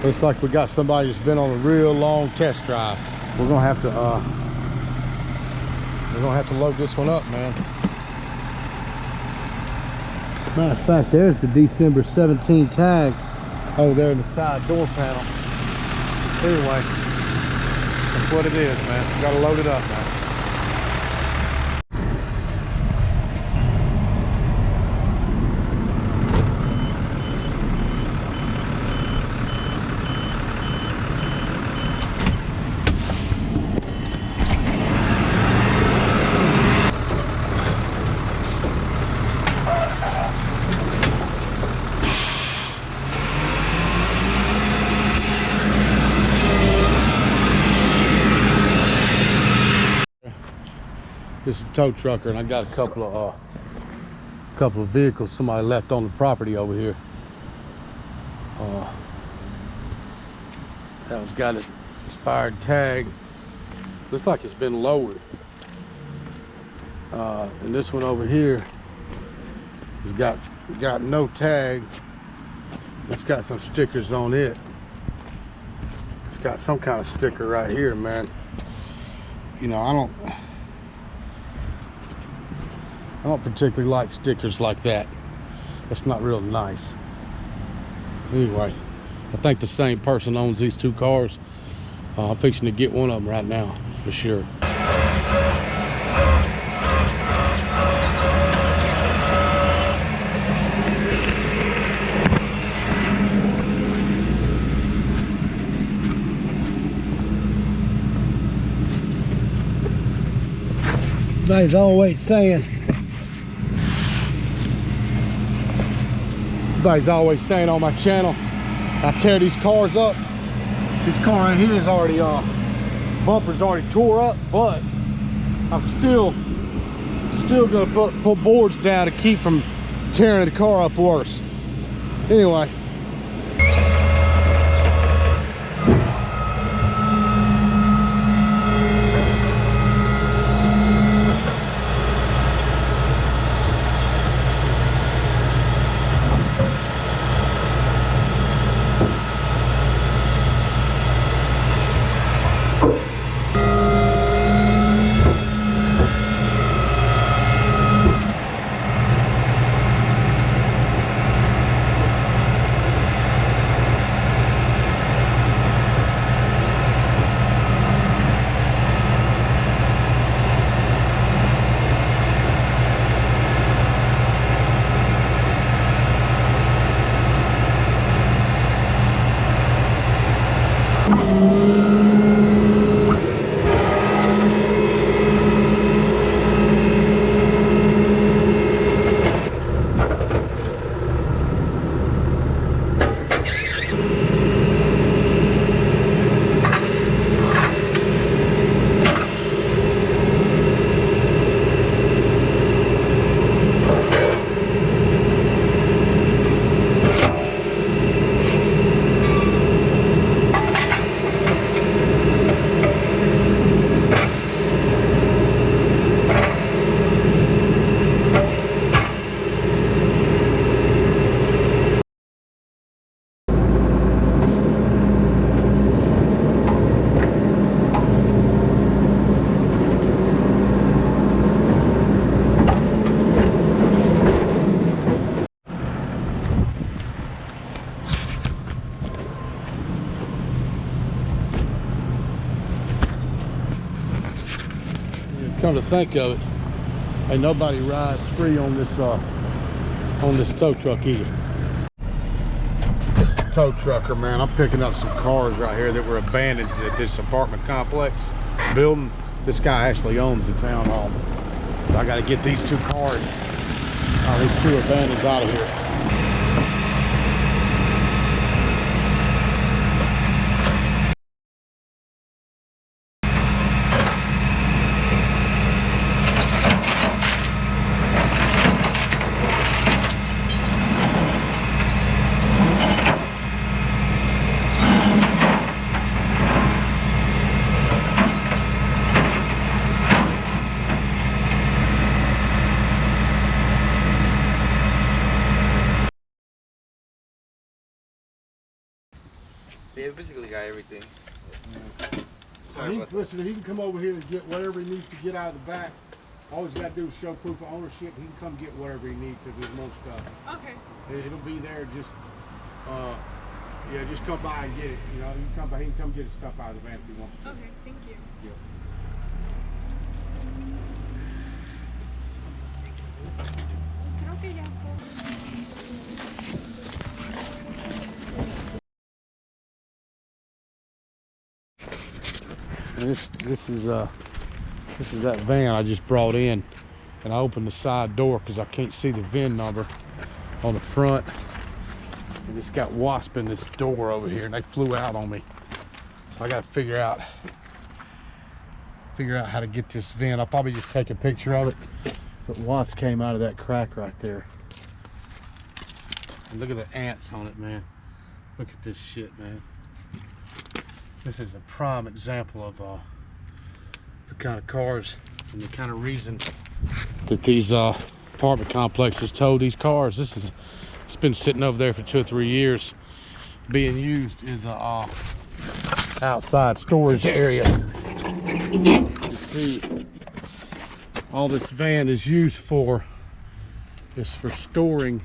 Looks like we got somebody that's been on a real long test drive. We're gonna have to load this one up, man. Matter of fact, there's the December 17 tag over there in the side door panel. Anyway, that's what it is, man. We gotta load it up, man. This is a tow trucker, and I got a couple of vehicles somebody left on the property over here. That one's got an expired tag. Looks like it's been lowered. And this one over here has got no tag. It's got some stickers on it. It's got some kind of sticker right here, man. You know, I don't particularly like stickers like that. That's not real nice. Anyway, I think the same person owns these two cars. I'm fixing to get one of them right now, for sure. Everybody's always saying on my channel, I tear these cars up. This car right here is already bumper's already tore up, but I'm still gonna put boards down to keep from tearing the car up worse. Anyway, come to think of it, ain't nobody rides free on this tow truck either. This is a tow trucker, man. I'm picking up some cars right here that were abandoned at this apartment complex building. This guy actually owns the townhome, so I got to get these two cars, these two abandons out of here. They basically got everything. Listen, he can come over here and get whatever he needs to get out of the back. All he's got to do is show proof of ownership. He can come get whatever he needs if there's more stuff. Okay. It'll be there. Just, yeah, just come by and get it. You know, he can come get his stuff out of the van if he wants to. Okay, thank you. Yep. Creo que ya está. This is that van I just brought in, and I opened the side door because I can't see the VIN number on the front, and it's got wasp in this door over here, and they flew out on me. So I got to figure out how to get this VIN. I'll probably just take a picture of it. But wasp came out of that crack right there. And look at the ants on it, man. Look at this shit, man. This is a prime example of the kind of cars and the kind of reason that these apartment complexes tow these cars. It's been sitting over there for 2 or 3 years, being used as a outside storage area. You see, all this van is used for is for storing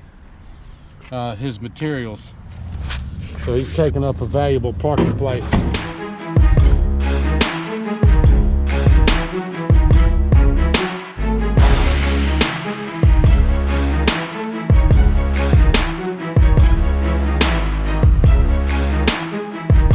his materials. So he's taking up a valuable parking place.